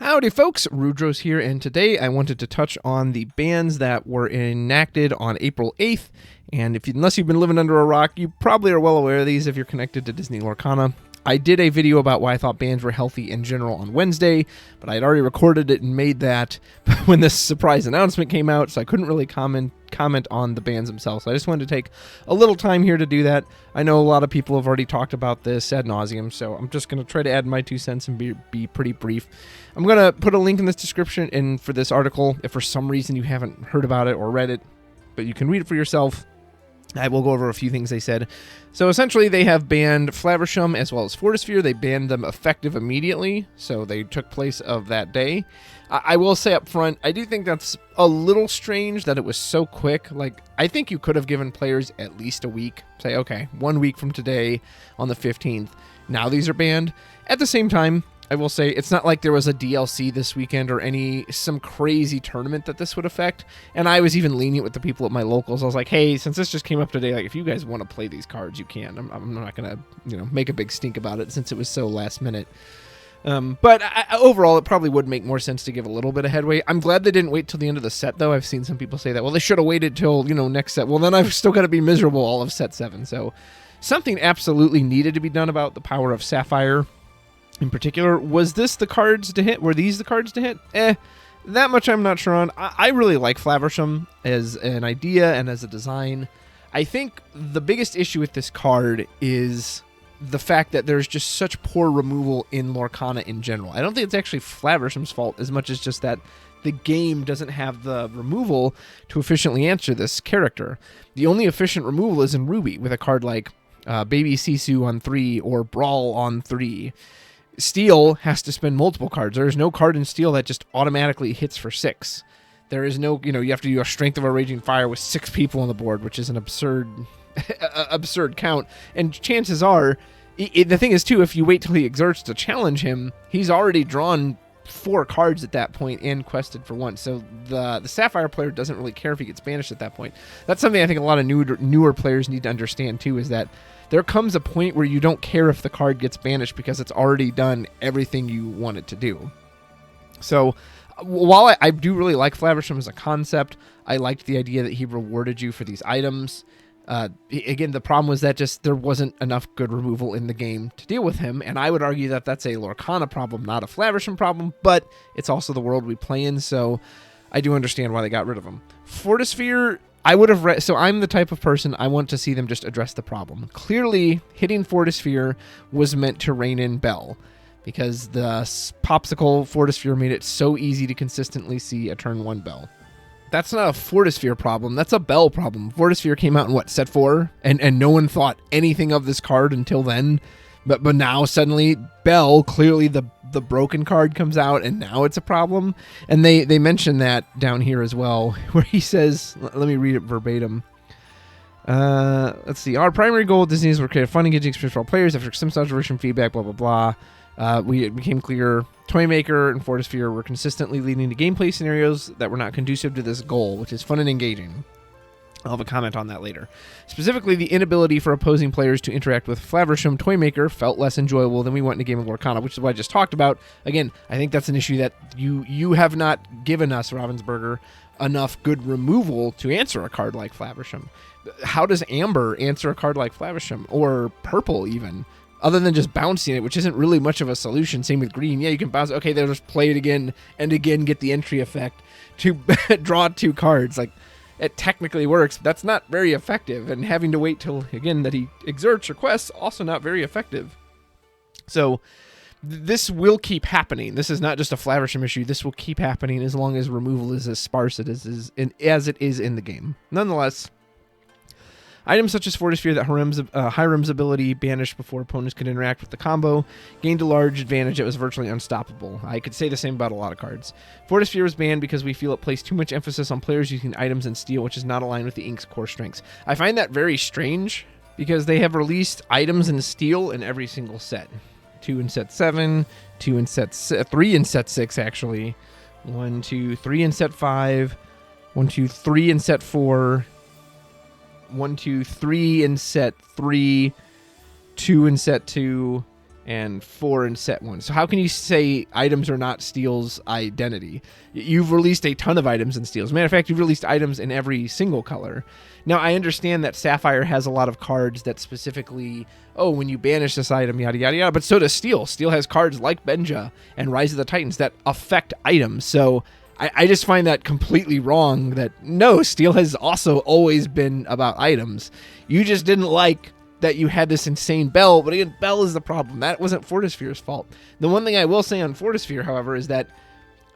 Howdy folks, Rudrose here, and today I wanted to touch on the bans that were enacted on April 8th, and unless you've been living under a rock, you probably are well aware of these if you're connected to Disney Lorcana. I did a video about why I thought bans were healthy in general on Wednesday, but I had already recorded it and made that when this surprise announcement came out, so I couldn't really comment on the bans themselves. So I just wanted to take a little time here to do that. I know a lot of people have already talked about this ad nauseum, so I'm just going to try to add my 2 cents and be pretty brief. I'm going to put a link in this description and for this article if for some reason you haven't heard about it or read it, but you can read it for yourself. I will go over a few things they said. So essentially they have banned Flaversham as well as Fortisphere. They banned them effective immediately, so they took place of that day. I will say up front, I do think that's a little strange that it was so quick. Like, I think you could have given players at least a week. Say, okay, 1 week from today on the 15th, now these are banned. At the same time, I will say it's not like there was a DLC this weekend or some crazy tournament that this would affect. And I was even lenient with the people at my locals. I was like, hey, since this just came up today, like if you guys want to play these cards, you can. I'm not going to, make a big stink about it since it was so last minute. But overall, it probably would make more sense to give a little bit of headway. I'm glad they didn't wait till the end of the set, though. I've seen some people say that, well, they should have waited till, next set. Well, then I've still got to be miserable all of set 7. So something absolutely needed to be done about the power of Sapphire. In particular, was this the cards to hit? Were these the cards to hit? That much I'm not sure on. I really like Flaversham as an idea and as a design. I think the biggest issue with this card is the fact that there's just such poor removal in Lorcana in general. I don't think it's actually Flaversham's fault as much as just that the game doesn't have the removal to efficiently answer this character. The only efficient removal is in Ruby with a card like Baby Sisu on 3 or Brawl on 3. Steel has to spend multiple cards. There is no card in Steel that just automatically hits for 6. There is no, you have to do a Strength of a Raging Fire with 6 people on the board, which is an absurd count. And chances are, the thing is too, if you wait till he exerts to challenge him, he's already drawn 4 cards at that point and quested for 1. So the Sapphire player doesn't really care if he gets banished at that point. That's something I think a lot of newer players need to understand too, is that there comes a point where you don't care if the card gets banished because it's already done everything you want it to do. So while I do really like Flaversham as a concept, I liked the idea that he rewarded you for these items. Again, the problem was that just there wasn't enough good removal in the game to deal with him, and I would argue that that's a Lorcana problem, not a Flaversham problem, but it's also the world we play in, so I do understand why they got rid of him. Fortisphere, I would have so I'm the type of person I want to see them just address the problem. Clearly, hitting Fortisphere was meant to rein in Bell, because the popsicle Fortisphere made it so easy to consistently see a turn 1 Bell. That's not a Fortisphere problem, that's a Bell problem. Fortisphere came out in set 4, and no one thought anything of this card until then. But now suddenly Bell, clearly the broken card, comes out, and now it's a problem. And they mention that down here as well, where he says, let me read it verbatim. Let's see. Our primary goal at Disney is to create a fun, engaging experience for all players. After some version feedback, blah, blah, blah. It became clear Toymaker and Fortisphere were consistently leading to gameplay scenarios that were not conducive to this goal, which is fun and engaging. I'll have a comment on that later. Specifically, the inability for opposing players to interact with Flaversham Toymaker felt less enjoyable than we want in a game of Lorcana, which is what I just talked about. Again, I think that's an issue that you have not given us, Ravensburger, enough good removal to answer a card like Flaversham. How does Amber answer a card like Flaversham? Or Purple, even? Other than just bouncing it, which isn't really much of a solution. Same with Green. Yeah, you can bounce it. Okay, they'll just play it again and again, get the entry effect to draw 2 cards. Like, it technically works, but that's not very effective. And having to wait till, again, that he exerts or quests, also not very effective. So this will keep happening. This is not just a Flaversham issue. This will keep happening as long as removal is as sparse as it is in the game. Nonetheless, items such as Fortisphere that Hiram's ability banished before opponents could interact with the combo gained a large advantage that was virtually unstoppable. I could say the same about a lot of cards. Fortisphere was banned because we feel it placed too much emphasis on players using items in Steel, which is not aligned with the Ink's core strengths. I find that very strange because they have released items in Steel in every single set. 2 in set 7, 3 in set 6 actually, 1, 2, 3 in set 5, 1, 2, 3 in set 4, 1, 2, 3 in set 3, 2 in set 2, and 4 in set 1. So how can you say items are not Steel's identity? You've released a ton of items in Steel. As a matter of fact, you've released items in every single color. Now, I understand that Sapphire has a lot of cards that specifically, when you banish this item, yada, yada, yada, but so does Steel. Steel has cards like Benja and Rise of the Titans that affect items. So I just find that completely wrong that, no, Steel has also always been about items. You just didn't like that you had this insane Bell, but again, Bell is the problem. That wasn't Fortisphere's fault. The one thing I will say on Fortisphere, however, is that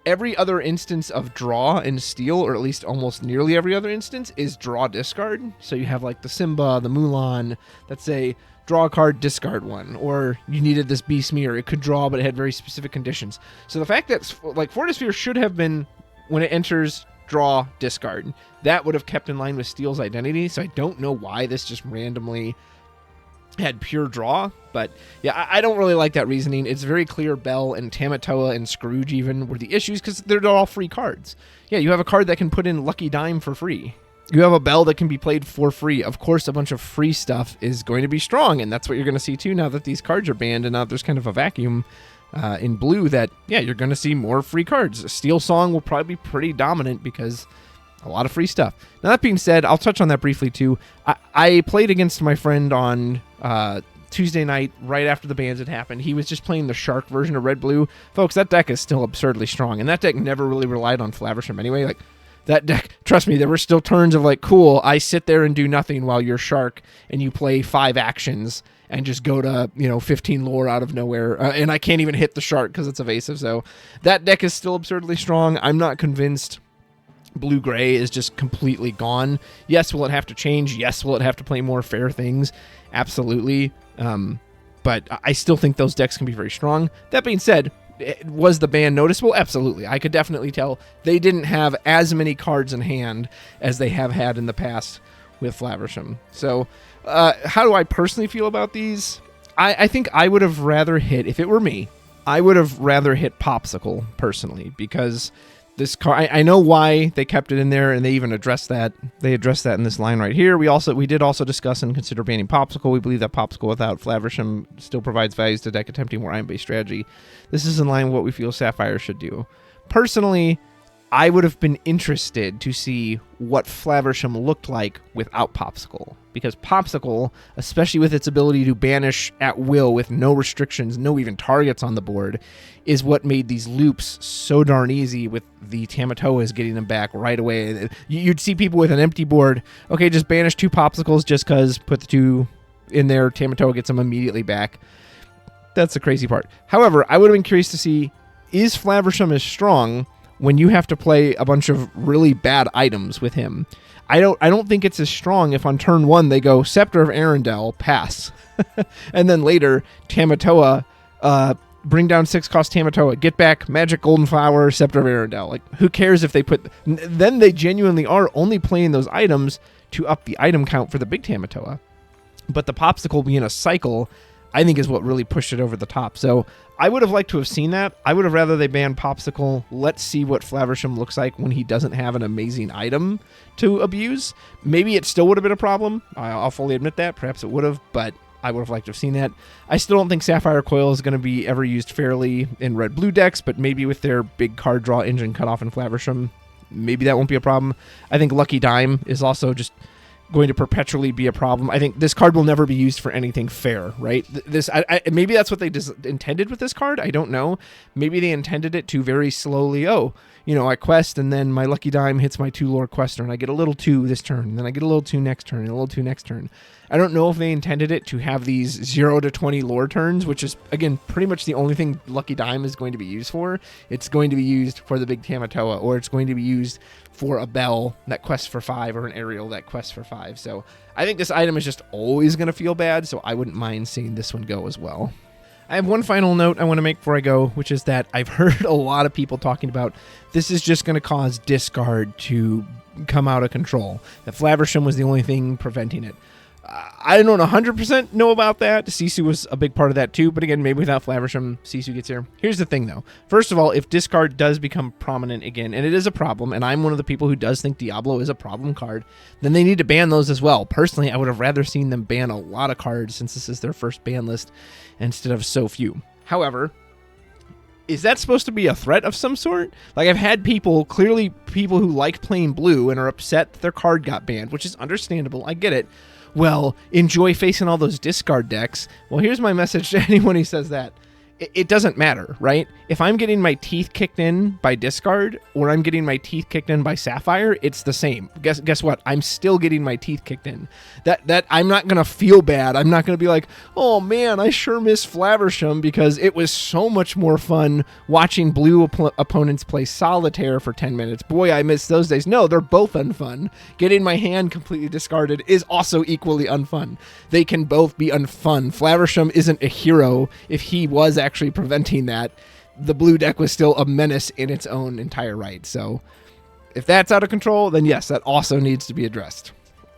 every other instance of draw in Steel, or at least almost nearly every other instance, is draw discard. So you have like the Simba, the Mulan, that say draw a card, discard one, or you needed this Beast Mirror. It could draw, but it had very specific conditions. So the fact that like Fortisphere should have been, when it enters, draw, discard. That would have kept in line with Steel's identity. So I don't know why this just randomly had pure draw, but yeah, I don't really like that reasoning. It's very clear Bell and Tamatoa and Scrooge even were the issues because they're all free cards. Yeah, you have a card that can put in Lucky Dime for free. You have a Bell that can be played for free. Of course, a bunch of free stuff is going to be strong, and that's what you're going to see too now that these cards are banned and now there's kind of a vacuum in blue that, yeah, you're going to see more free cards. Steel Song will probably be pretty dominant because a lot of free stuff. Now, that being said, I'll touch on that briefly too. I played against my friend on Tuesday night right after the bans had happened. He was just playing the Shark version of Red-Blue. Folks, that deck is still absurdly strong, and that deck never really relied on Flaversham anyway. Like, that deck, trust me, there were still turns of like, cool, I sit there and do nothing while you're Shark, and you play 5 actions and just go to, 15 lore out of nowhere, and I can't even hit the Shark because it's evasive. So that deck is still absurdly strong. I'm not convinced Blue-Gray is just completely gone. Yes, will it have to change? Yes, will it have to play more fair things? Absolutely. But I still think those decks can be very strong. That being said, was the ban noticeable? Absolutely. I could definitely tell they didn't have as many cards in hand as they have had in the past with Flaversham. So how do I personally feel about these? I think I would have rather hit, if it were me, I would have rather hit Popsicle personally, because this card, I know why they kept it in there, and they even addressed that. They addressed that in this line right here. We did also discuss and consider banning Popsicle. We believe that Popsicle without Flaversham still provides values to deck attempting more iron-based strategy. This is in line with what we feel Sapphire should do. Personally, I would have been interested to see what Flaversham looked like without Popsicle, because Popsicle, especially with its ability to banish at will with no restrictions, no even targets on the board, is what made these loops so darn easy with the Tamatoas getting them back right away. You'd see people with an empty board, okay, just banish 2 Popsicles just because, put the 2 in there, Tamatoa gets them immediately back. That's the crazy part. However, I would have been curious to see, is Flaversham as strong when you have to play a bunch of really bad items with him? I don't think it's as strong if on turn 1 they go Scepter of Arendelle, pass. And then later, Tamatoa, bring down 6-cost Tamatoa, get back Magic Golden Flower, Scepter of Arendelle. Like, who cares if they put... Then they genuinely are only playing those items to up the item count for the big Tamatoa. But the Popsicle being a cycle, I think, is what really pushed it over the top. So I would have liked to have seen that. I would have rather they banned Popsicle. Let's see what Flaversham looks like when he doesn't have an amazing item to abuse. Maybe it still would have been a problem. I'll fully admit that. Perhaps it would have, but I would have liked to have seen that. I still don't think Sapphire Coil is going to be ever used fairly in red-blue decks, but maybe with their big card draw engine cut off in Flaversham, maybe that won't be a problem. I think Lucky Dime is also just going to perpetually be a problem. I think this card will never be used for anything fair, right? Maybe that's what they intended with this card. I don't know. Maybe they intended it to very slowly, I quest, and then my Lucky Dime hits my 2 lore quester, and I get a little 2 this turn, and then I get a little 2 next turn, and a little 2 next turn. I don't know if they intended it to have these 0 to 20 lore turns, which is, again, pretty much the only thing Lucky Dime is going to be used for. It's going to be used for the big Tamatoa, or it's going to be used for a Bell that quests for 5, or an Aerial that quests for 5. So I think this item is just always going to feel bad, so I wouldn't mind seeing this one go as well. I have one final note I want to make before I go, which is that I've heard a lot of people talking about this is just going to cause discard to come out of control, that Flaversham was the only thing preventing it. I don't 100% know about that. Sisu was a big part of that too, but again, maybe without Flaversham, Sisu gets here. Here's the thing though. First of all, if discard does become prominent again, and it is a problem, and I'm one of the people who does think Diablo is a problem card, then they need to ban those as well. Personally, I would have rather seen them ban a lot of cards since this is their first ban list instead of so few. However, is that supposed to be a threat of some sort? Like, I've had people, clearly people who like playing blue and are upset that their card got banned, which is understandable. I get it. Well, enjoy facing all those discard decks. Well, here's my message to anyone who says that. It doesn't matter, right? If I'm getting my teeth kicked in by discard or I'm getting my teeth kicked in by Sapphire, it's the same. Guess what? I'm still getting my teeth kicked in. That I'm not going to feel bad. I'm not going to be like, oh man, I sure miss Flaversham because it was so much more fun watching blue opponents play solitaire for 10 minutes. Boy, I miss those days. No, they're both unfun. Getting my hand completely discarded is also equally unfun. They can both be unfun. Flaversham isn't a hero if he was actually preventing that. The blue deck was still a menace in its own entire right. So if that's out of control, then yes, that also needs to be addressed.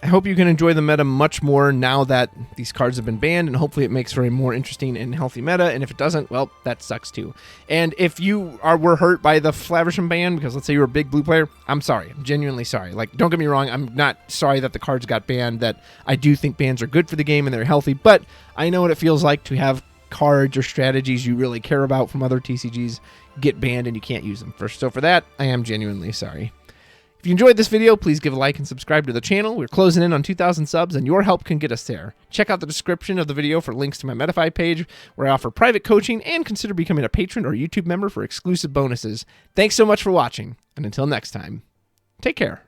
I hope you can enjoy the meta much more now that these cards have been banned, and hopefully it makes for a more interesting and healthy meta. And if it doesn't, well, that sucks too. And if you were hurt by the Flaversham ban, because let's say you're a big blue player, I'm sorry. I'm genuinely sorry. Like, don't get me wrong, I'm not sorry that the cards got banned. That I do think bans are good for the game and they're healthy, but I know what it feels like to have cards or strategies you really care about from other TCGs get banned and you can't use them. So for that, I am genuinely sorry. If you enjoyed this video, please give a like and subscribe to the channel. We're closing in on 2,000 subs, and your help can get us there. Check out the description of the video for links to my Medify page, where I offer private coaching, and consider becoming a patron or YouTube member for exclusive bonuses. Thanks so much for watching, and until next time, take care.